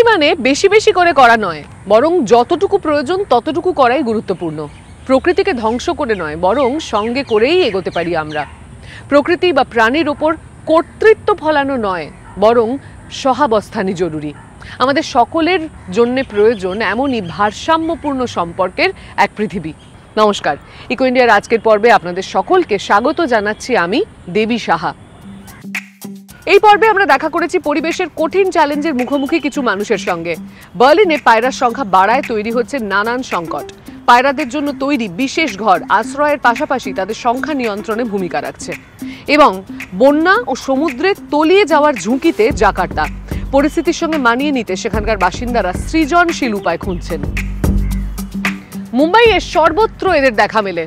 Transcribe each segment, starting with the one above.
মানে বেশি বেশি করে করা নয়, বরং যতটুকু প্রয়োজন ততটুকু করাই গুরুত্বপূর্ণ। প্রকৃতিকে ধ্বংস করে নয়, বরং সঙ্গে করেই এগোতে পারি আমরা। প্রকৃতি বা প্রাণীর ওপর কর্তৃত্ব ফলানো নয়, বরং সহাবস্থানই জরুরি। আমাদের সকলের জন্য প্রয়োজন এমনই ভারসাম্যপূর্ণ সম্পর্কের এক পৃথিবী। নমস্কার, ইকো ইন্ডিয়ার আজকের পর্বে আপনাদের সকলকে স্বাগত জানাচ্ছি আমি দেবী সাহা। এই পর্বে আমরা দেখা করেছি পরিবেশের কঠিন চ্যালেঞ্জের মুখোমুখি কিছু মানুষের সঙ্গে। বার্লিনে পায়রার সংখ্যা বাড়ায় তৈরি হচ্ছে নানান সংকট। পায়রাদের জন্য তৈরি বিশেষ ঘর আশ্রয়ের পাশাপাশি তাদের সংখ্যা নিয়ন্ত্রণে ভূমিকা রাখছে। এবং বন্যা ও সমুদ্রে তলিয়ে যাওয়ার ঝুঁকিতে জাকার্তা। পরিস্থিতির সঙ্গে মানিয়ে নিতে সেখানকার বাসিন্দারা সৃজনশীল উপায় খুঁজছেন। মুম্বাইয়ে সর্বত্র এদের দেখা মেলে।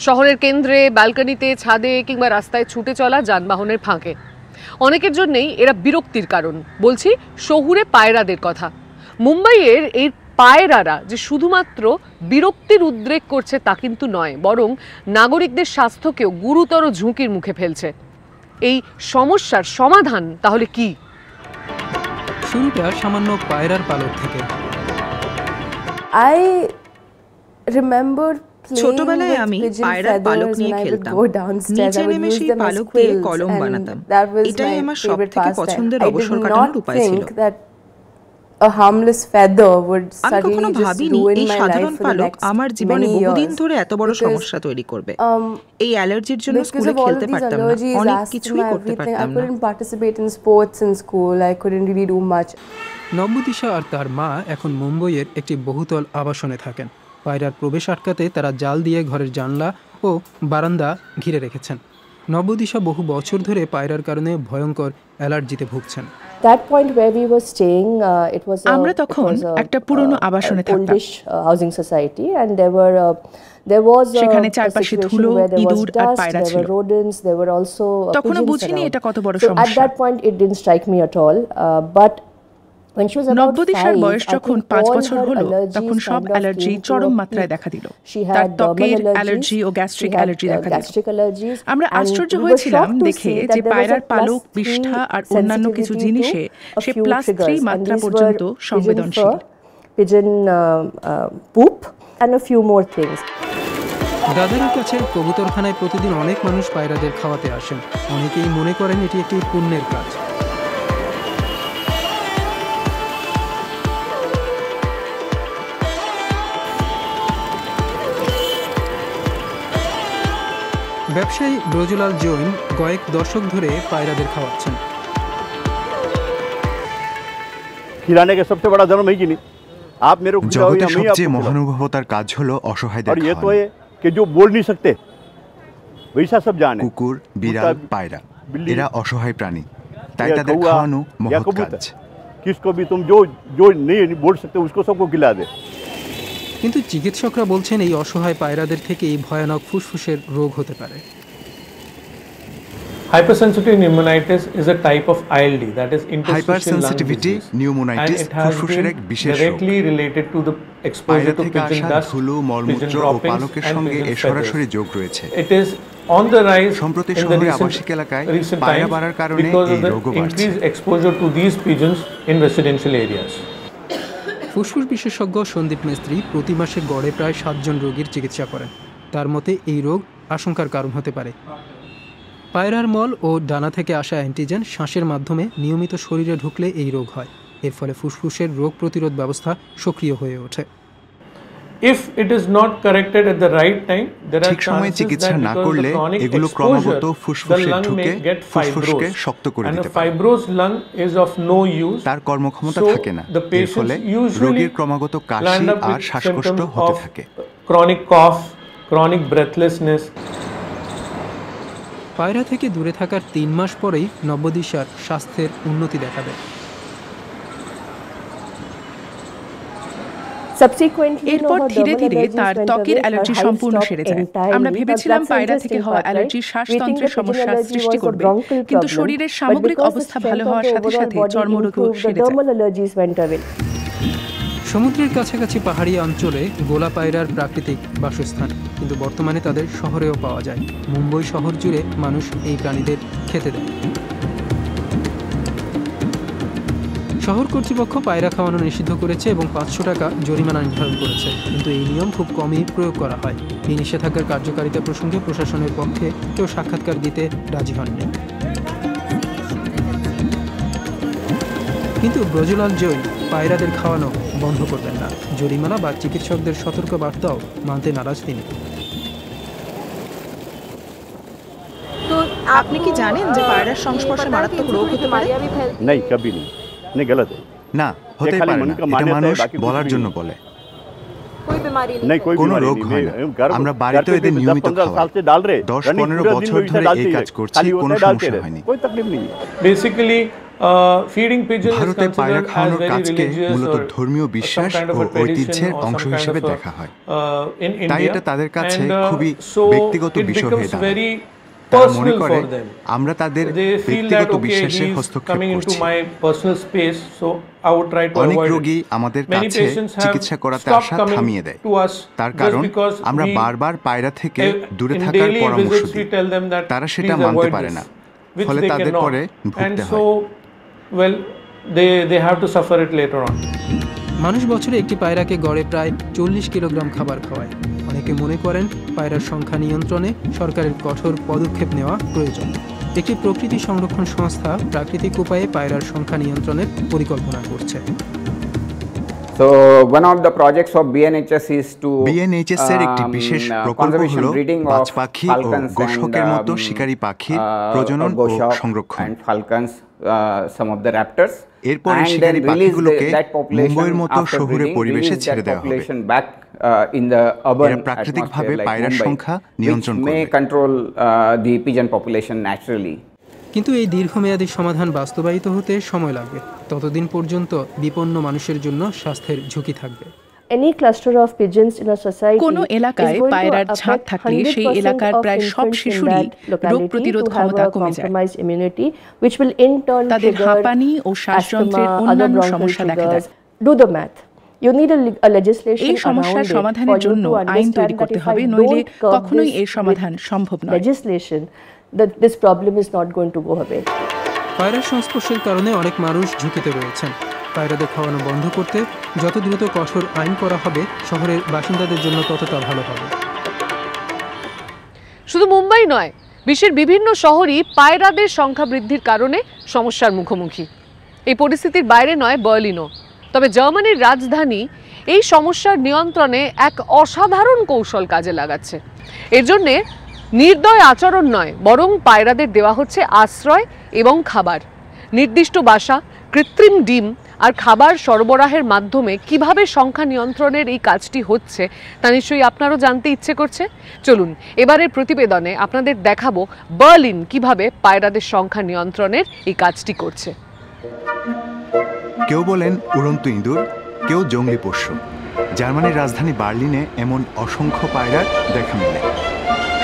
শহরের কেন্দ্রে, ব্যালকনিতে, ছাদে কিংবা রাস্তায় ছুটে চলা যানবাহনের ফাঁকে। অনেকের জন্যই এরা বিরক্তির কারণ। বলছি শহুরে পায়রাদের কথা। মুম্বাইয়ের এই পায়রারা যে শুধুমাত্র বিরক্তির উদ্রেক করছে তা কিন্তু নয়, বরং নাগরিকদের স্বাস্থ্যকেও গুরুতর ঝুঁকির মুখে ফেলছে। এই সমস্যার সমাধান তাহলে কি? শুরুটা সামান্য পায়রার পালক থেকে। ছোটবেলায় আমি পায়রার পালক নিয়ে খেলতাম। নিচে নেমে সেই পালক দিয়ে কলম বানাতাম। এটাই আমার সবথেকে পছন্দের অবসর কাটানোর উপায় ছিল। আমি কখনো ভাবিনি এই সাধারণ পালক আমার জীবনে বহুদিন ধরে এত বড় সমস্যা তৈরি করবে। এই অ্যালার্জির জন্য স্কুলে খেলতে পারতাম না, অনেক কিছুই করতে পারতাম না। নব্যদিশা আর তার মা এখন মুম্বইয়ের একটি বহুতল আবাসনে থাকেন। পায়রার প্রবেশ আটকাতে তারা জাল দিয়ে ঘরের জানলা ও বারান্দা ঘিরে রেখেছেন। নব্যদিশা বহু বছর ধরে পায়রার কারণে ভয়ঙ্কর অ্যালার্জিতে ভুগছেন। আমরা তখন একটা পুরনো আবাসনে থাকতাম। সেখানে চারপাশে ধুলো, ইঁদুর আর পায়রা ছিল। তখনও বুঝিনি এটা কত বড় সমস্যা। নব্যদিশার বয়স যখন 5 বছর হলো, তখন সব অ্যালার্জি চরম মাত্রায় দেখা দিল। তার ত্বকের অ্যালার্জি ও গ্যাস্ট্রিক অ্যালার্জি দেখা দিল। আমরা আশ্চর্য হয়েছিলাম দেখে যে পায়রার পালক, বিষ্ঠা আর অন্যান্য কিছু জিনিসে সে +3 মাত্রা পর্যন্ত সংবেদনশীল। দাদারের কাছে কবুতরখানায় প্রতিদিন অনেক মানুষ পায়রাদের খাওয়াতে আসেন। অনেকেই মনে করেন এটি একটি পুণ্যের কাজ। ব্যবসায়ী ব্রজলাল জৈন কয়েক দশক ধরে পায়রাদের খাওয়াচ্ছেন। জগতের সবচেয়ে মহানুভবতার কাজ হলো অসহায়দের খাওয়ানো। কুকুর, বিড়াল, পায়রা এরা অসহায় প্রাণী, তাই তাদের খাওয়ানো মহৎ কাজ। কিন্তু চিকিৎসকরা বলছেন এই অসহায় পায়রাদের থেকেই ভয়ানক ফুসফুসের রোগ হতে পারে। Hypersensitive pneumonitis is a type of ILD, that is interstitial lung disease, and it has been directly related to the exposure to pigeon dust, pigeon droppings, and pigeon feathers. It is on the rise in the recent times because of the increased exposure to these pigeons in residential areas. ফুসফুস বিশেষজ্ঞ সন্দীপ মিস্ত্রি প্রতি মাসে গড়ে প্রায় 7 জন রোগীর চিকিৎসা করেন। তার মতে এই রোগ আশঙ্কার কারণ হতে পারে। পায়রার মল ও ডানা থেকে আসা অ্যান্টিজেন শ্বাসের মাধ্যমে নিয়মিত শরীরে ঢুকলে এই রোগ হয়। এর ফলে ফুসফুসের রোগ প্রতিরোধ ব্যবস্থা সক্রিয় হয়ে ওঠে। If it is not corrected at the right time, there are ঠিক সময়ে চিকিৎসা না করলে এগুলো ক্রমাগত ফুসফুসে ঢুকে ফুসফুসকে শক্ত করে দিতে পারে। তার কর্মক্ষমতা থাকে না। এর ফলে রোগীর ক্রমাগত কাশি আর শ্বাসকষ্ট হতে থাকে। Chronic cough, chronic breathlessness. পায়রা থেকে দূরে থাকার 3 মাস পরেই নব্যদিশার স্বাস্থ্যের উন্নতি দেখা দেয়। এরপর ধীরে ধীরে তার ত্বকের অ্যালার্জি সম্পূর্ণ সেরে যায়। আমরা ভেবেছিলাম পায়রা থেকে হওয়া অ্যালার্জি শ্বাসতন্ত্রের সমস্যার সৃষ্টি করবে, কিন্তু শরীরের সামগ্রিক অবস্থা ভালো হওয়ার সাথে সাথে চর্মরোগও সেরে যায়। সমুদ্রের কাছাকাছি পাহাড়ি অঞ্চলে গোলা পায়রার প্রাকৃতিক বাসস্থান, কিন্তু বর্তমানে তাদের শহরেও পাওয়া যায়। মুম্বই শহর জুড়ে মানুষ এই প্রাণীদের খেতে দেয়। শহর কর্তৃপক্ষ পায়রা খাওয়ানো নিষিদ্ধ করেছে এবং 500 টাকা জরিমানা নির্ধারণ করেছে, কিন্তু এই নিয়ম খুব কমই প্রয়োগ করা হয়। এই নিষেধাজ্ঞার কার্যকারিতা প্রসঙ্গে প্রশাসনের পক্ষে কেউ সাক্ষাৎকার দিতে রাজি হননি। কিন্তু ব্রজলাল জৈন পায়রাদের খাওয়ানো বন্ধ করবেন না। জরিমানা বা চিকিৎসকদের সতর্ক বার্তাও মানতে নারাজ তিনি। তো আপনি কি জানেন যে পায়রার সংস্পর্শে মারাত্মক রোগ হতে পারে? नहीं कभी नहीं गलत है না, হতে পারে না। এটা মানুষ বলার জন্য বলে। কোনো রোগ হয় না। আমরা বাড়িতে এদের নিয়মিত খাওয়াই। 10-15 বছর ধরে এই কাজ করছি, কোনো সমস্যা হয়নি। বেসিক্যালি ফিডিং পিজন ভারতে পায়রা খাওয়ানোর কাজকে মূলত ধর্মীয় বিশ্বাস ও ঐতিহ্যের অংশ হিসেবে দেখা হয়। তাই এটা তাদের কাছে খুবই ব্যক্তিগত বিষয় হয়ে দাঁড়ায়। তারা মনে করে আমরা তাদের ব্যক্তিগত বিশ্বাসে হস্তক্ষেপ করছি। অনেক রোগী আমাদের কাছে চিকিৎসা করাতে আসা থামিয়ে দেয়। তার কারণ আমরা বারবার পায়রা থেকে দূরে থাকার পরামর্শ দিই। তারা সেটা মানতে পারে না, ফলে তাদের পরে ভুগতে হয়। মানুষ বছরে একটি পায়রাকে গড়ে প্রায় 40 কিলোগ্রাম খাবার খাওয়ায়। অনেকে মনে করেন পায়রার সংখ্যা নিয়ন্ত্রণে সরকারের কঠোর পদক্ষেপ নেওয়া প্রয়োজন। একটি প্রকৃতি সংরক্ষণ সংস্থা প্রাকৃতিক উপায়ে পায়রার সংখ্যা নিয়ন্ত্রণের পরিকল্পনা করছে। So one of the projects of BNHS is to BNHS এর একটি বিশেষ প্রকল্প হলো বাজ পাখি ও গোশকের মতো শিকারী পাখির প্রজনন ও সংরক্ষণ। Some of the raptors এরপরে শিকারী পাখিগুলোকে মুম্বইয়ের মতো শহুরে পরিবেশে ছেড়ে দেওয়া হবে। এরা প্রাকৃতিকভাবে পায়রার সংখ্যা নিয়ন্ত্রণ করবে। কিন্তু এই দীর্ঘমেয়াদী সমাধান বাস্তবায়িত হতে সময় লাগবে। ততদিন পর্যন্ত বিপন্ন মানুষের জন্য স্বাস্থ্যের ঝুঁকি থাকবে। কোনো এলাকায় পায়রার ঝাঁক থাকলে সেই এলাকার প্রায় সব শিশুরই রোগ প্রতিরোধ ক্ষমতা কমে যায়। তাদের হাঁপানি ও শ্বাসযন্ত্রের অন্যান্য সমস্যা দেখা দেয়। এই সমস্যার সমাধানের জন্য আইন তৈরি করতে হবে, নইলে কখনোই এর সমাধান সম্ভব নয়। পায়রার সংস্পর্শের কারণে অনেক মানুষ ঝুঁকিতে রয়েছেন। পায়রাদের খাওয়ানো বন্ধ করতে যত দ্রুত কঠোর আইন করা হবে, শহরের বাসিন্দাদের জন্য ততটা ভালো হবে। শুধু মুম্বাই নয়, বিশ্বের বিভিন্ন শহরই পায়রাদের সংখ্যা বৃদ্ধির কারণে সমস্যার মুখোমুখি। এই পরিস্থিতির বাইরে নয় বার্লিনও। তবে জার্মানির রাজধানী এই সমস্যার নিয়ন্ত্রণে এক অসাধারণ কৌশল কাজে লাগাচ্ছে। এর জন্যে নির্দয় আচরণ নয়, বরং পায়রাদের দেওয়া হচ্ছে আশ্রয় এবং খাবার। নির্দিষ্ট বাসা, কৃত্রিম ডিম আর খাবার সরবরাহের মাধ্যমে কিভাবে সংখ্যা নিয়ন্ত্রণের এই কাজটি হচ্ছে তা নিশ্চয়ই আপনারও জানতে ইচ্ছে করছে। চলুন এবারের প্রতিবেদনে আপনাদের দেখাবো বার্লিন কিভাবে পায়রাদের সংখ্যা নিয়ন্ত্রণের এই কাজটি করছে। কেউ বলেন উড়ন্ত ইঁদুর, কেউ জঙ্গলি পোষ্য। জার্মানির রাজধানী বার্লিনে এমন অসংখ্য পায়রার দেখা মেলে।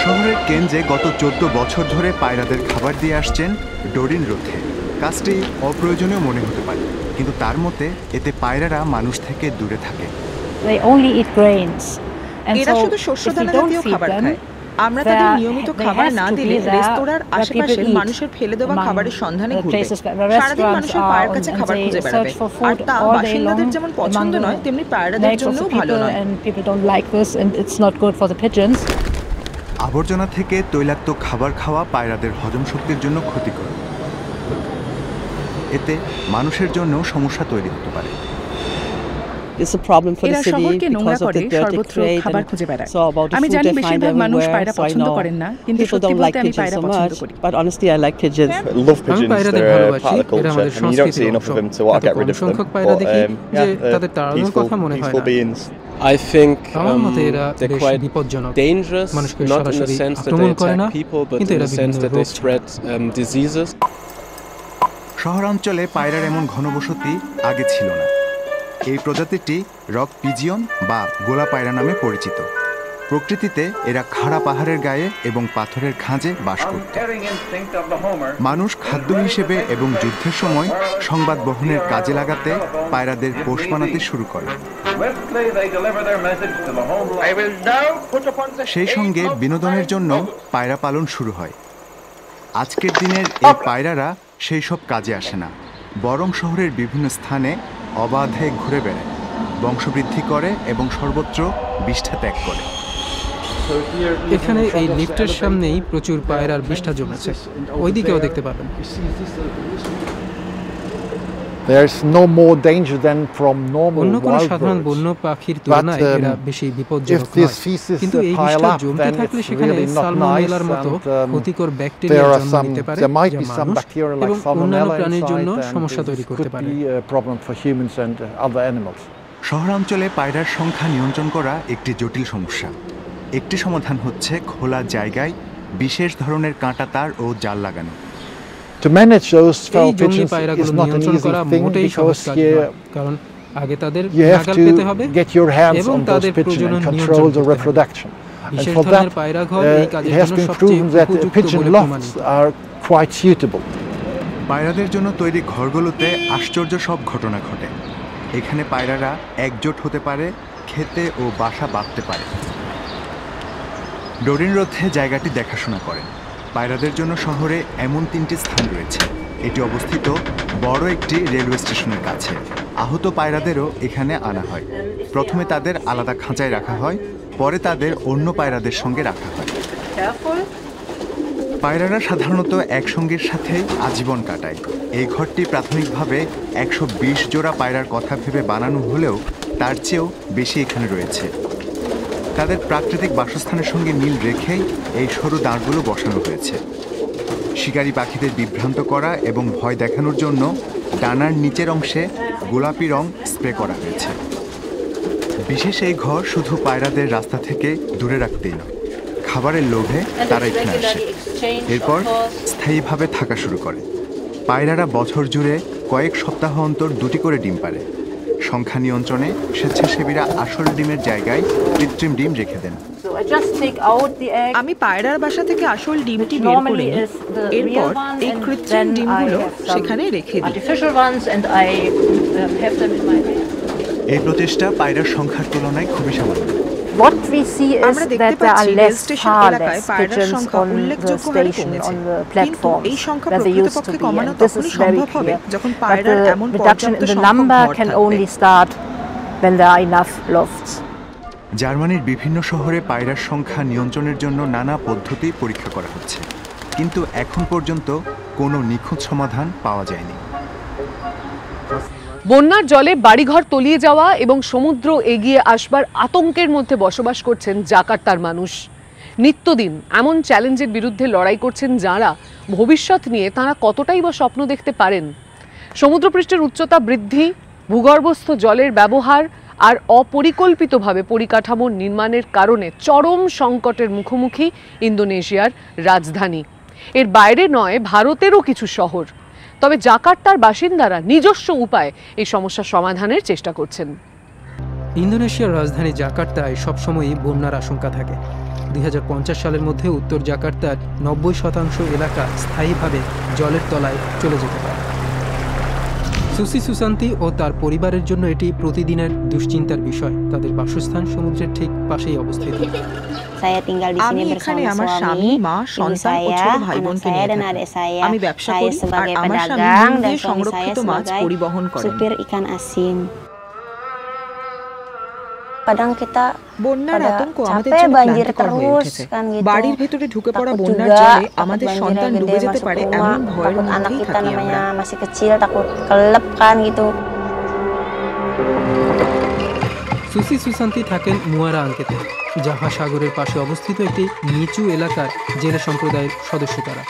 শহরের কেন্দ্রে গত 14 বছর ধরে পায়রাদের খাবার দিয়ে আসছেন ডোরিন রোথে। কাজটি অপ্রয়োজনীয় মনে হতে পারে, কিন্তু তার মতে এতে পায়রারা মানুষ থেকে দূরে থাকে। এরা শুধু শস্যদানা জাতীয় খাবার খায়। আমরা তাদের নিয়মিত খাবার না দিলে রেস্তোরাঁর আশেপাশে মানুষের ফেলে দেওয়া খাবারের সন্ধানে ঘুরবে। সারাদিন মানুষের পায়ের কাছে খাবার খুঁজে বেড়াবে, আর তা বাসিন্দাদের যেমন পছন্দ নয়, তেমনি পায়রাদের জন্যও ভালো নয়। আবর্জনা থেকে তৈলাক্ত খাবার খাওয়া পায়রাদের হজম শক্তির জন্য ক্ষতিকর। এতে মানুষের জন্য সমস্যা তৈরি হতে পারে। এরা শহরকে নোংরা করে সর্বত্র খাবার খুঁজে বেড়ায়। আমি জানি বেশিরভাগ মানুষ পায়রা পছন্দ করেন না, কিন্তু সত্যি বলতে আমি পায়রা পছন্দ করি। আমি পায়রাদের ভালোবাসি, এরা আমাদের সংস্কৃতির অংশ। এত কম সংখ্যক পায়রা দেখি যে তাদের তাড়ানোর কথা মনে হয় না। আমার মতে এরা বেশ বিপজ্জনক। মানুষকে সরাসরি আক্রমণ করে না, কিন্তু এরা বিভিন্ন রোগ ছড়ায়। শহরাঞ্চলে পায়রার এমন ঘনবসতি আগে ছিল না। এই প্রজাতিটি রক পিজিয়ন বা গোলা পায়রা নামে পরিচিত। প্রকৃতিতে এরা খাড়া পাহাড়ের গায়ে এবং পাথরের খাঁজে বাস করত। মানুষ খাদ্য হিসেবে এবং যুদ্ধের সময় সংবাদ বহনের কাজে লাগাতে পায়রাদের পোষ বানাতে শুরু করে। সেই সঙ্গে বিনোদনের জন্য পায়রা পালন শুরু হয়। আজকের দিনের এই পায়রারা সেই সব কাজে আসে না, বরং শহরের বিভিন্ন স্থানে অবাধে ঘুরে বেড়ায়, বংশবৃদ্ধি করে এবং সর্বত্র বিষ্ঠা ত্যাগ করে। এখানে এই লিফটের সামনেই প্রচুর পায়রার বিষ্ঠা জমেছে, ওইদিকেও দেখতে পাবেন। অন্য কোনো সাধারণ বন্য পাখির তুলনায় এরা বেশি বিপজ্জনক নয়, কিন্তু এই বিষ্ঠা জমতে থাকলে সেখানে সালমোনেলার মতো ক্ষতিকর ব্যাকটেরিয়া জন্ম নিতে পারে, যা মানুষ এবং অন্যান্য প্রাণীর জন্য সমস্যা তৈরি করতে পারে। শহরাঞ্চলে পায়রার সংখ্যা নিয়ন্ত্রণ করা একটি জটিল সমস্যা। একটি সমাধান হচ্ছে খোলা জায়গায় বিশেষ ধরনের কাঁটা তার ও জাল লাগানো। এই জঙ্গলি পায়রাগুলো নিয়ন্ত্রণ করা মোটেই সহজ কাজ নয়, কারণ আগে তাদের নাগাল পেতে হবে এবং তাদের প্রজনন নিয়ন্ত্রণ করতে হবে। বিশেষ ধরনের পায়রা ঘর এই কাজের জন্য সবচেয়ে উপযুক্ত বলে প্রমাণিত। পায়রাদের জন্য তৈরি ঘরগুলোতে আশ্চর্য সব ঘটনা ঘটে। এখানে পায়রারা একজোট হতে পারে, খেতে ও বাসা বাঁধতে পারে। ডোরিন রোথে জায়গাটি দেখাশোনা করেন। পায়রাদের জন্য শহরে এমন 3টি স্থান রয়েছে। এটি অবস্থিত বড় একটি রেলওয়ে স্টেশনের কাছে। আহত পায়রাদেরও এখানে আনা হয়। প্রথমে তাদের আলাদা খাঁচায় রাখা হয়, পরে তাদের অন্য পায়রাদের সঙ্গে রাখা হয়। পায়রারা সাধারণত একসঙ্গের সাথে আজীবন কাটায়। এই ঘরটি প্রাথমিকভাবে 120 জোড়া পায়রার কথা ভেবে বানানো হলেও তার চেয়েও বেশি এখানে রয়েছে। তাদের প্রাকৃতিক বাসস্থানের সঙ্গে মিল রেখেই এই সরু দাঁড়গুলো বসানো হয়েছে। শিকারী পাখিদের বিভ্রান্ত করা এবং ভয় দেখানোর জন্য ডানার নিচের অংশে গোলাপি রং স্প্রে করা হয়েছে। বিশেষ এই ঘর শুধু পায়রাদের রাস্তা থেকে দূরে রাখতেই নয়, খাবারের লোভে তারা এখানে আসে, এরপর স্থায়ীভাবে থাকা শুরু করে। পায়রারা বছর জুড়ে কয়েক সপ্তাহ অন্তর 2টি করে ডিম পারে। সংখ্যা নিয়ন্ত্রণে স্বেচ্ছাসেবীরা আসল ডিমের জায়গায় কৃত্রিম ডিম রেখে দেন। আমি পায়রার বাসা থেকে আসল ডিমটি বের করে নিই, এরপর এই কৃত্রিম ডিমগুলো সেখানে রেখে দিই। এই প্রচেষ্টা পায়রার সংখ্যার তুলনায় খুবই সামান্য। আমরা দেখতে পাচ্ছি রেল স্টেশন এলাকায় পায়রার সংখ্যা উল্লেখযোগ্য হারে কমেছে, কিন্তু এই সংখ্যা প্রকৃতপক্ষে কমানো তখনই সম্ভব হবে যখন পায়রার এমন পর্যাপ্ত সংখ্যক ঘর থাকবে। জার্মানির বিভিন্ন শহরে পায়রার সংখ্যা নিয়ন্ত্রণের জন্য নানা পদ্ধতি পরীক্ষা করা হচ্ছে, কিন্তু এখন পর্যন্ত কোনো নিখুঁত সমাধান পাওয়া যায়নি। বন্যার জলে বাড়িঘর তলিয়ে যাওয়া এবং সমুদ্র এগিয়ে আসবার আতঙ্কের মধ্যে বসবাস করছেন জাকার্তার মানুষ। নিত্যদিন এমন চ্যালেঞ্জের বিরুদ্ধে লড়াই করছেন যারা, ভবিষ্যৎ নিয়ে তারা কতটাই বা স্বপ্ন দেখতে পারেন। সমুদ্রপৃষ্ঠের উচ্চতা বৃদ্ধি, ভূগর্ভস্থ জলের ব্যবহার আর অপরিকল্পিতভাবে পরিকাঠামো নির্মাণের কারণে চরম সংকটের মুখোমুখি ইন্দোনেশিয়ার রাজধানী। এর বাইরে নয় ভারতেরও কিছু শহর। তবে জাকার্তার বাসিন্দারা নিজস্ব উপায়ে এই সমস্যার সমাধানের চেষ্টা করছেন। ইন্দোনেশিয়ার রাজধানী জাকার্তায় সবসময়ই বন্যার আশঙ্কা থাকে। 2050 সালের মধ্যে উত্তর জাকার্তার 90% এলাকা স্থায়ীভাবে জলের তলায় চলে যেতে পারে। সুসি সুসান্তি ও তার পরিবারের জন্য এটি প্রতিদিনের দুশ্চিন্তার বিষয়। তাদের বাসস্থান সমুদ্রের ঠিক পাশেই অবস্থিত। আমি এখানে আমার স্বামী, মা, সন্তান ও ছোট ভাই বোনকে নিয়ে থাকি। আমি ব্যবসা করি আর আমার স্বামী নুন দিয়ে সংরক্ষিত মাছ পরিবহন করেন। বন্যার আতঙ্ক আমাদের জন্য ক্লান্তিকর হয়ে উঠেছে। বাড়ির ভেতরে ঢুকে পড়া বন্যার জলে আমাদের সন্তান ডুবে যেতে পারে এমন ভয়ের মধ্যেই থাকি আমরা। সুসি সুসান্তি থাকেন মুয়ারা আঙ্কেতে, জাভা সাগরের পাশে অবস্থিত একটি নিচু এলাকার জেলে সম্প্রদায়ের সদস্য তারা।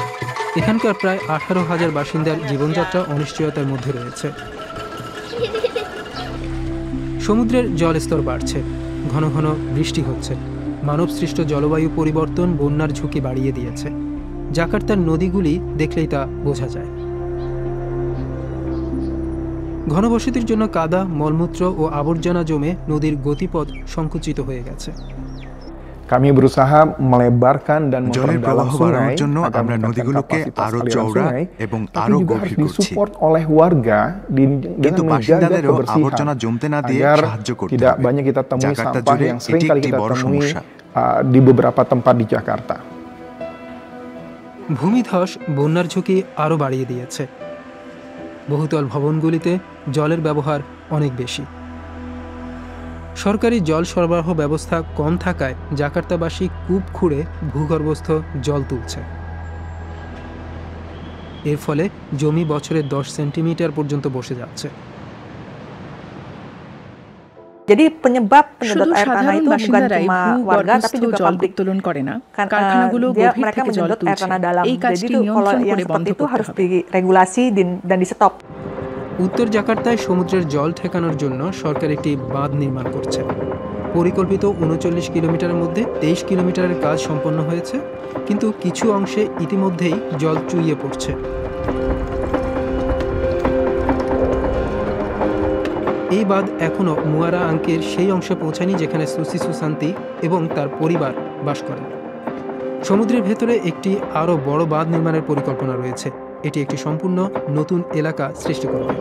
এখানকার প্রায় 18,000 বাসিন্দার জীবনযাত্রা অনিশ্চয়তার মধ্যে রয়েছে। সমুদ্রের জলস্তর বাড়ছে, ঘন ঘন বৃষ্টি হচ্ছে। মানবসৃষ্ট জলবায়ু পরিবর্তন বন্যার ঝুঁকি বাড়িয়ে দিয়েছে। জাকার্তার নদীগুলি দেখলেই তা বোঝা যায়। ঘনবসতির জন্য কাদা, মলমূত্র ও আবর্জনা জমে নদীর গতিপথ সংকুচিত হয়ে গেছে। জলের প্রবাহ বাড়ানোর জন্য আমরা নদীগুলোকে আরো চওড়া এবং আরো গভীর করছি, কিন্তু বাসিন্দাদেরও আবর্জনা জমতে না দিয়ে সাহায্য করতে হবে। জাকার্তা জুড়ে এটি একটি বড় সমস্যা। ভূমিধস বন্যার ঝুঁকি আরো বাড়িয়ে দিয়েছে। বহুতল ভবনগুলিতে জলের ব্যবহার অনেক বেশি। সরকারি জল সরবরাহ ব্যবস্থা কম থাকায় জাকার্তাবাসী কূপ খুঁড়ে ভূগর্ভস্থ জল তুলছে। এর ফলে জমি বছরে 10 সেন্টিমিটার পর্যন্ত বসে যাচ্ছে। Jadi penyebab penyedot শুধু air tanah সাধারণ itu bukan বাসিন্দারাই cuma warga tapi juga জল pabrik. উত্তোলন করে না, Karena কারখানাগুলো গভীর mereka থেকে জল menyedot air তুলছে। tanah dalam. এই Jadi কাজটি itu kalau নিয়ন্ত্রণ yang করে বন্ধ seperti itu করতে harus হবে। diregulasi dan di stop. উত্তর জাকার্তায় সমুদ্রের জল ঠেকানোর জন্য সরকার একটি বাঁধ নির্মাণ করছে। পরিকল্পিত 39 কিলোমিটারের মধ্যে 23 কিলোমিটারের কাজ সম্পন্ন হয়েছে, কিন্তু কিছু অংশে ইতিমধ্যেই জল চুইয়ে পড়ছে। এই বাঁধ এখনও মুয়ারা আঙ্কের সেই অংশে পৌঁছায়নি যেখানে সুসি সুশান্তি এবং তার পরিবার বাস করেন। সমুদ্রের ভেতরে একটি আরও বড় বাঁধ নির্মাণের পরিকল্পনা রয়েছে। এটি একটি সম্পূর্ণ নতুন এলাকা সৃষ্টি করবে।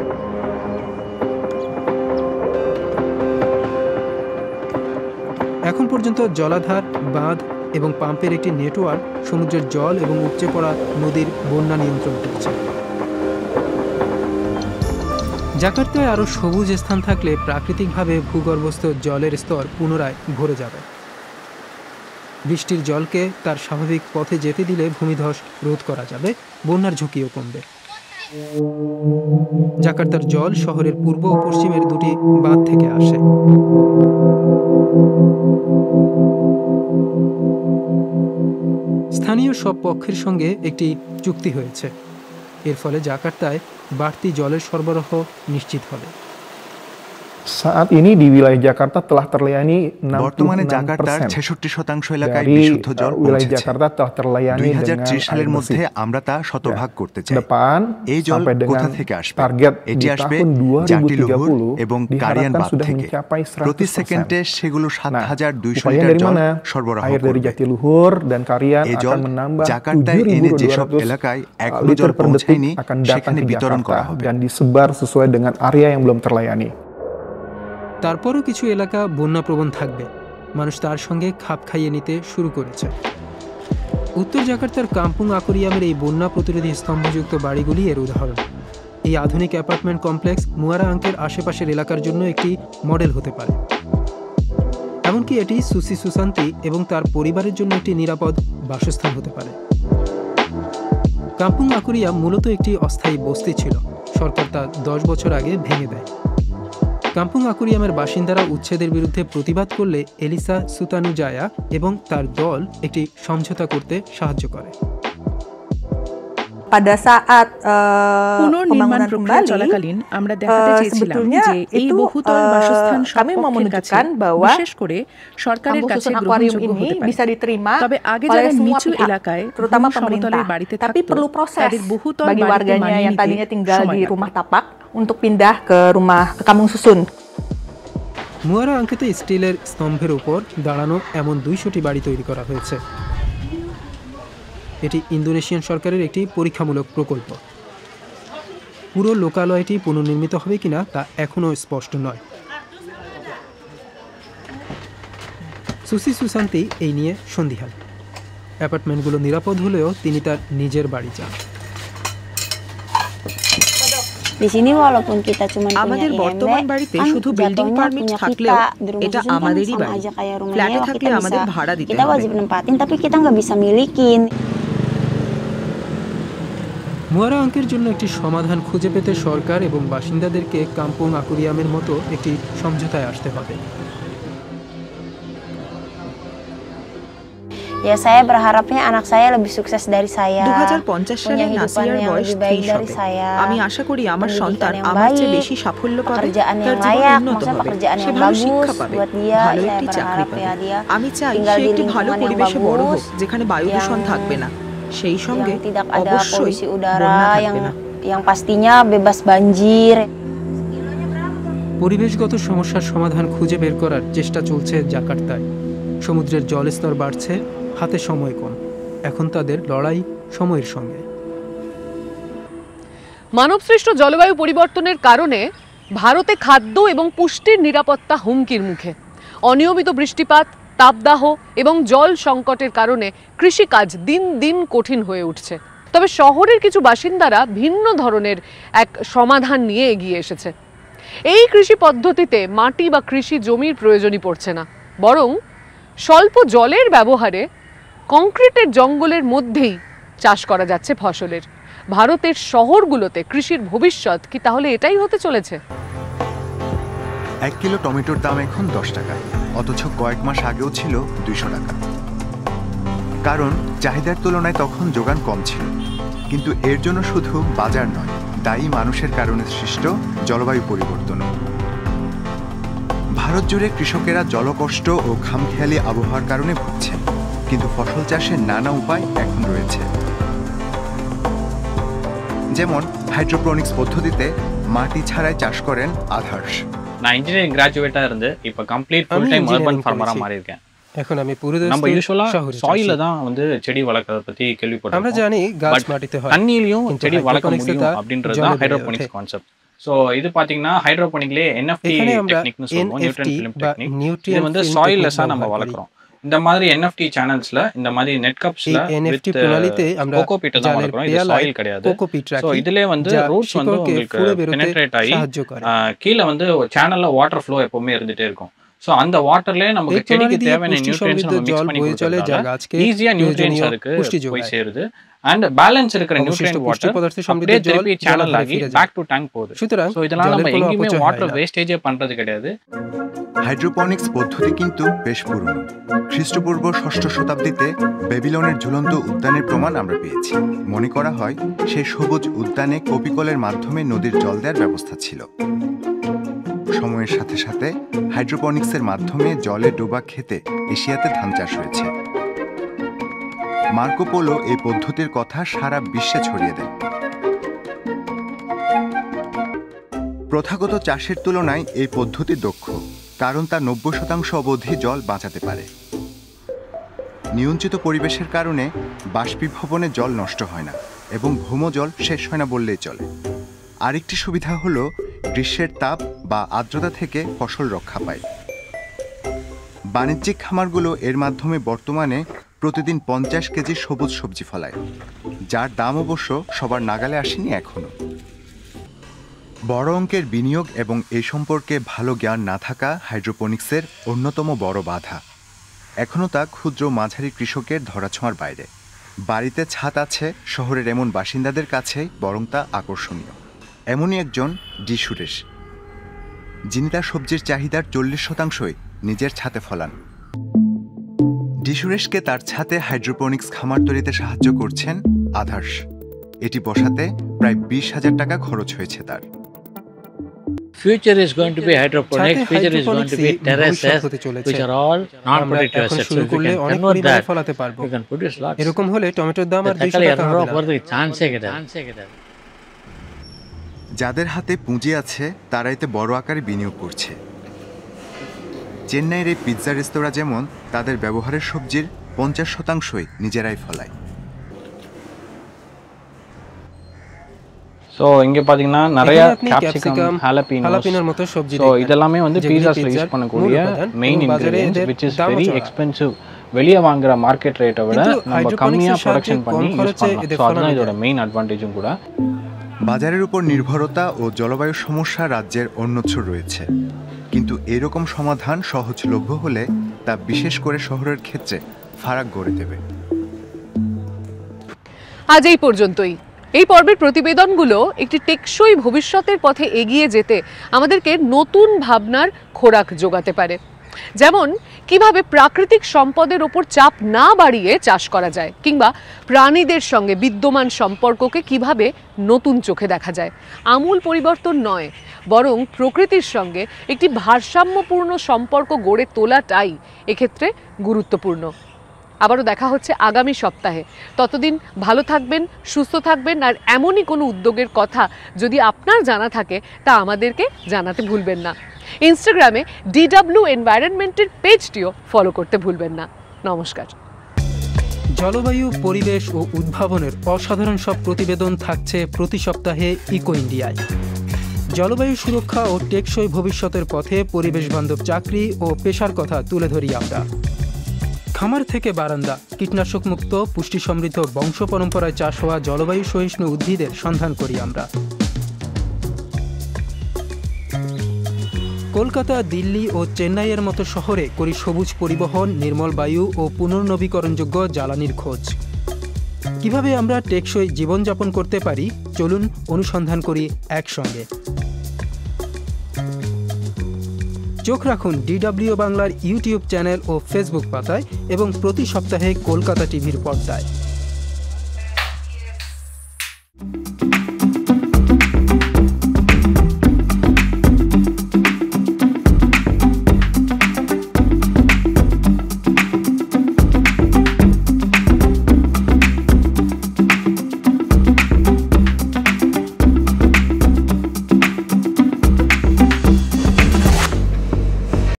এখন পর্যন্ত জলাধার, বাঁধ এবং পাম্পের একটি নেটওয়ার্ক সমুদ্রের জল এবং উপচে পড়া নদীর বন্যা নিয়ন্ত্রণ করছে। জাকার্তায় আরও সবুজ স্থান থাকলে প্রাকৃতিকভাবে ভূগর্ভস্থ জলের স্তর পুনরায় ভরে যাবে। বৃষ্টির জলকে তার স্বাভাবিক পথে যেতে দিলে ভূমিধস রোধ করা যাবে, বন্যার ঝুঁকিও কমবে। জাকার্তার জল শহরের পূর্ব ও পশ্চিমের দুটি বাঁধ থেকে আসে। স্থানীয় সব পক্ষের সঙ্গে একটি চুক্তি হয়েছে। এর ফলে জাকার্তায় বাড়তি জলের সরবরাহ নিশ্চিত হবে। Saat ini di wilayah Jakarta telah terlayani 66% এলাকায় বিশুদ্ধ জল wilayah পৌঁছেছে। Jakarta telah terlayani 2030 সালের মধ্যে আমরা তা শতভাগ করতে চাই। depan এই জল sampai কোথা dengan থেকে আসবে? target এটি di আসবে tahun জাটিলুহুর 2030 এবং কারিয়ান diharapkan বাঁধ sudah থেকে। mencapai 100%. প্রতি সেকেন্ডে সেগুলো 7200 upaya লিটার dari জল mana? সরবরাহ Air dari করবে। Jatiluhur dan Karian এই জল akan menambah জাকার্তায় এনে যেসব 7.200 এলাকায় এখনো liter জল per পৌঁছায়নি detik akan datang সেখানে ke বিতরণ করা Jakarta হবে। dan disebar sesuai dengan area yang belum terlayani. তারপরও কিছু এলাকা বন্যাপ্রবণ থাকবে। মানুষ তার সঙ্গে খাপ খাইয়ে নিতে শুরু করেছে। উত্তর জাকার্তার কাম্পুং আকুরিয়ামের এই বন্যা প্রতিরোধী স্তম্ভযুক্ত বাড়িগুলি এর উদাহরণ। এই আধুনিক অ্যাপার্টমেন্ট কমপ্লেক্স মুয়ারা আঙ্কের আশেপাশের এলাকার জন্য একটি মডেল হতে পারে। এমনকি এটি সুসি সুশান্তি এবং তার পরিবারের জন্য একটি নিরাপদ বাসস্থান হতে পারে। কাম্পুং আকুরিয়াম মূলত একটি অস্থায়ী বস্তি ছিল। সরকার তা 10 বছর আগে ভেঙে দেয়। কাম্পুং আকুরিয়ামের বাসিন্দারা উচ্ছেদের বিরুদ্ধে প্রতিবাদ করলে এলিসা সুতানুজায়া এবং তার দল একটি সমঝোতা করতে সাহায্য করে। Pada saat পুনর্নির্মাণ pembangunan প্রক্রিয়া kembali, চলাকালীন আমরা দেখাতে চেয়েছিলাম sebetulnya যে এই itu বহুতল বাসস্থান সব kami mau পক্ষের কাছে, menunjukkan bahwa বিশেষ করে সরকারের kampung কাছে susun akuarium গ্রহণযোগ্য ini হতে পারে। bisa diterima তবে আগে oleh যারা semua নিচু pihak, এলাকায় terutama ভূমি সমতলের pemerintah. বাড়িতে Tapi থাকতো, perlu proses তাদের বহুতল bagi বাড়িতে warganya মানিয়ে yang নিতে tadinya tinggal সময় di লাগবে। rumah tapak untuk pindah ke kampung susun. মুয়ারা আঙ্কেতে স্টিলের স্তম্ভের উপর দাঁড়ানো এমন 200টি বাড়ি তৈরি করা হয়েছে। এটি ইন্দোনেশিয়ান সরকারের একটি পরীক্ষামূলক প্রকল্প। পুরো লোকালয়টি পুনর্নির্মিত হবে কিনা তা এখনও স্পষ্ট নয়। সুসি সুশান্তি এই নিয়ে সন্দিহান। অ্যাপার্টমেন্টগুলো নিরাপদ হলেও তিনি তার নিজের বাড়ি চান। আমাদের বর্তমান বাড়িতে শুধু বিল্ডিং পারমিট থাকলেও এটা আমাদেরই বাড়ি। ফ্ল্যাটে থাকলে আমাদের ভাড়া দিতে হবে। মুয়ারা আঙ্কের জন্য একটি সমাধান খুঁজে পেতে সরকার এবং বাসিন্দাদেরকে কাম্পুং আকুরিয়ামের মতো একটি সমঝোতায় আসতে হবে। Ya saya berharapnya anak saya lebih sukses dari saya. 2050 সালে নাসিয়ার বয়স 30 হবে। আমি আশা করি আমার সন্তান আমার চেয়ে বেশি সাফল্য পাবে, তার জীবন উন্নত হবে, সে ভালো শিক্ষা পাবে, ভালো একটি চাকরি পাবে। আমি চাই সে একটি ভালো পরিবেশে বড় হোক যেখানে বায়ু দূষণ থাকবে না, সেই সঙ্গে অবশ্যই বন্যা থাকবে না। Yang pastinya bebas banjir. পরিবেশগত সমস্যার সমাধান খুঁজে বের করার চেষ্টা চলছে জাকার্তায়। সমুদ্রের জলস্তর বাড়ছে, হাতে সময় কম। এখন তাদের লড়াই সময়ের সঙ্গে। মানবসৃষ্ট জলবায়ু পরিবর্তনের কারণে ভারতে খাদ্য এবং পুষ্টির নিরাপত্তা হুমকির মুখে। অনিয়মিত বৃষ্টিপাত, তাপদাহ এবং জল সংকটের কারণে কৃষিকাজ দিন দিন কঠিন হয়ে উঠছে। তবে শহরের কিছু বাসিন্দারা ভিন্ন ধরনের এক সমাধান নিয়ে এগিয়ে এসেছে। এই কৃষি পদ্ধতিতে মাটি বা কৃষি জমির প্রয়োজনই পড়ছে না, বরং স্বল্প জলের ব্যবহারে কংক্রিটের জঙ্গলের মধ্যেই চাষ করা যাচ্ছে ফসলের। ভারতের শহরগুলোতে কৃষির ভবিষ্যৎ কি তাহলে এটাই হতে চলেছে? 1 কিলো টমেটোর দাম এখন 10 টাকা, অথচ কয়েক মাস আগেও ছিল 200 টাকা। কারণ চাহিদার তুলনায় তখন যোগান কম ছিল। কিন্তু এর জন্য শুধু বাজার নয়, দায়ী মানুষের কারণে সৃষ্ট জলবায়ু পরিবর্তন। ভারত জুড়ে কৃষকেরা জলকষ্ট ও খামখেয়ালি আবহাওয়ার কারণে ভুগছেন, কিন্তু ফসল চাষের নানা উপায় এখন রয়েছে। যেমন হাইড্রোপনিক্স পদ্ধতিতে মাটি ছাড়াই চাষ করেন আধার্স। நான் இன்ஜினியரிங் கிராஜுவேட்டா இருந்து இப்போ கம்ப்ளீட் ஃபுல் டைம் அர்பன் ஃபார்மரா மாறி இருக்கேன். এখন আমি পুরো நம்ம யூசுவலா சாயில்ல தான் வந்து செடி வளர்க்கறத பத்தி கேள்விப்பட்டிருக்கோம். আমরা জানি গাছ মাটিতে হয়, தண்ணியிலயும் செடி வளர்க்க முடியும் அப்படின்றது தான் ஹைட்ரோபோனிக்ஸ் கான்செப்ட். சோ இது பாத்தீங்கன்னா ஹைட்ரோபோனிக்லயே NFT டெக்னிக்னு சொல்லுவோம், நியூட்ரியன்ட் ஃபிலிம் டெக்னிக். இது வந்து சாயில்லெஸ்ஸா நம்ம வளர்க்கறோம். இந்த மாதிரி NFT சேனல்ஸ்ல இந்த மாதிரி நெட் கப்ஸ்ல NFT பிரणालीতে আমরা கோகோபீட் தான் வளர்க்கறோம், இது சாயில் கிடையாது. சோ இதுல வந்து ரூட்ஸ் வந்து உங்களுக்கு பெனட்ரேட் ஆகி கீழ வந்து சேனல்ல வாட்டர் ஃப்ளோ எப்பவுமே இருந்துட்டே இருக்கும். சோ அந்த வாட்டர்லயே நமக்கு செடிக்கு தேவையான நியூட்ரியன்ட்ஸ் நம்ம மிக்ஸ் பண்ணி கொடுத்தா ஈஸியா நியூட்ரியன்ட்ஸ் அதுக்கு போய் சேருது. and balance இருக்கிற நியூட்ரியன்ட் வாட்டர் அப்படியே திருப்பி சேனல் ஆகி பேக் டு டேங்க் போகுது. சோ இதனால நம்ம எங்கேயுமே வாட்டர் வேஸ்டேஜே பண்றது கிடையாது. হাইড্রোপনিক্স পদ্ধতি কিন্তু বেশ পুরনো। খ্রিস্টপূর্ব 6ষ্ঠ শতাব্দীতে বেবিলনের ঝুলন্ত উদ্যানের প্রমাণ আমরা পেয়েছি। মনে করা হয় সেই সবুজ উদ্যানে কপিকলের মাধ্যমে নদীর জল দেওয়ার ব্যবস্থা ছিল। সময়ের সাথে সাথে হাইড্রোপনিক্সের মাধ্যমে জলে ডোবা খেতে এশিয়াতে ধান চাষ হয়েছে। মার্কো পোলো এই পদ্ধতির কথা সারা বিশ্বে ছড়িয়ে দেন। প্রথাগত চাষের তুলনায় এই পদ্ধতি দক্ষ, কারণ তা 90% অবধি জল বাঁচাতে পারে। নিয়ন্ত্রিত পরিবেশের কারণে বাষ্পীভবনে জল নষ্ট হয় না এবং ভৌমজল শেষ হয় না বললেই চলে। আরেকটি সুবিধা হলো গ্রীষ্মের তাপ বা আর্দ্রতা থেকে ফসল রক্ষা পায়। বাণিজ্যিক খামারগুলো এর মাধ্যমে বর্তমানে প্রতিদিন 50 কেজি সবুজ সবজি ফলায়, যার দাম অবশ্য সবার নাগালে আসেনি এখনো। বড় অঙ্কের বিনিয়োগ এবং এই সম্পর্কে ভালো জ্ঞান না থাকা হাইড্রোপনিক্সের অন্যতম বড় বাধা। এখনও তা ক্ষুদ্র মাঝারি কৃষকের ধরাছোঁয়ার বাইরে। বাড়িতে ছাদ আছে শহরের এমন বাসিন্দাদের কাছে বরং তা আকর্ষণীয়। এমনই একজন ডি সুরেশ, যিনি তার সবজির চাহিদার 40%ই নিজের ছাদে ফলান। ডি সুরেশকে তার ছাদে হাইড্রোপনিক্স খামার তৈরিতে সাহায্য করছেন আধার্স। এটি বসাতে প্রায় 20,000 টাকা খরচ হয়েছে তার। Future is going to be hydroponics. Future is going to be terraces, which are all non-productive assets. So if you can convert that, you can produce lots. এরকম হলে টমেটোর দাম আর 200 টাকা হবে না। চান্সে গেলে যাদের হাতে পুঁজি আছে তারা এতে বড় আকারে বিনিয়োগ করছে। চেন্নাইয়ের এই পিৎজা রেস্তোরাঁ যেমন তাদের ব্যবহারের সবজির 50%ই নিজেরাই ফলায়। சோ இங்க பாத்தீங்கன்னா நிறைய கேப்சிகம், ஹாலபினோஸ் மொத்த சப்ஜி. சோ இதெல்லாம் வந்து பீஸாஸ்ல யூஸ் பண்ணக்கூடிய main ingredients which is very expensive. வெளிய வாங்குற மார்க்கெட் ரேட்டை விட நம்ம கம்மியா ப்ரொடக்ஷன் பண்ணி யூஸ் பண்ணலாம். சோ அதுதான் இதோட மெயின் அட்வான்டேஜும் கூட। বাজারের উপর নির্ভরতা ও জলবায়ু সমস্যা রাজ্যের অন্যত্র রয়েছে, কিন্তু এরকম সমাধান সহজলভ্য হলে তা বিশেষ করে শহরের ক্ষেত্রে ফারাক গড়ে দেবে। আজ এই পর্যন্তই। এই পর্বের প্রতিবেদনগুলো একটি টেকসই ভবিষ্যতের পথে এগিয়ে যেতে আমাদেরকে নতুন ভাবনার খোরাক যোগাতে পারে। যেমন কিভাবে প্রাকৃতিক সম্পদের ওপর চাপ না বাড়িয়ে চাষ করা যায়, কিংবা প্রাণীদের সঙ্গে বিদ্যমান সম্পর্ককে কিভাবে নতুন চোখে দেখা যায়। আমূল পরিবর্তন নয়, বরং প্রকৃতির সঙ্গে একটি ভারসাম্যপূর্ণ সম্পর্ক গড়ে তোলাটাই এক্ষেত্রে গুরুত্বপূর্ণ। আবারও দেখা হচ্ছে আগামী সপ্তাহে। ততদিন ভালো থাকবেন, সুস্থ থাকবেন, আর এমনই কোনো উদ্যোগের কথা যদি আপনার জানা থাকে তা আমাদেরকে জানাতে ভুলবেন না। ইনস্টাগ্রামে DW এনভায়রনমেন্টের পেজটিও ফলো করতে ভুলবেন না। নমস্কার। জলবায়ু, পরিবেশ ও উদ্ভাবনের অসাধারণ সব প্রতিবেদন থাকছে প্রতি সপ্তাহে ইকো ইন্ডিয়ায়। জলবায়ু সুরক্ষা ও টেকসই ভবিষ্যতের পথে পরিবেশ বান্ধব চাকরি ও পেশার কথা তুলে ধরি আমরা। খামার থেকে বারান্দা, কীটনাশক মুক্ত পুষ্টি সমৃদ্ধ বংশ পরম্পরায় চাষ হওয়া জলবায়ু সহিষ্ণু উদ্ভিদের সন্ধান করি আমরা। কলকাতা, দিল্লি ও চেন্নাইয়ের মতো শহরে করি সবুজ পরিবহন, নির্মল বায়ু ও পুনর্নবীকরণযোগ্য জ্বালানির খোঁজ। কিভাবে আমরা টেকসই জীবনযাপন করতে পারি, চলুন অনুসন্ধান করি একসঙ্গে। চোখ রাখুন DW বাংলার ইউটিউব চ্যানেল ও ফেসবুক পাতায় এবং প্রতি সপ্তাহে কলকাতা টিভির পর্দায়।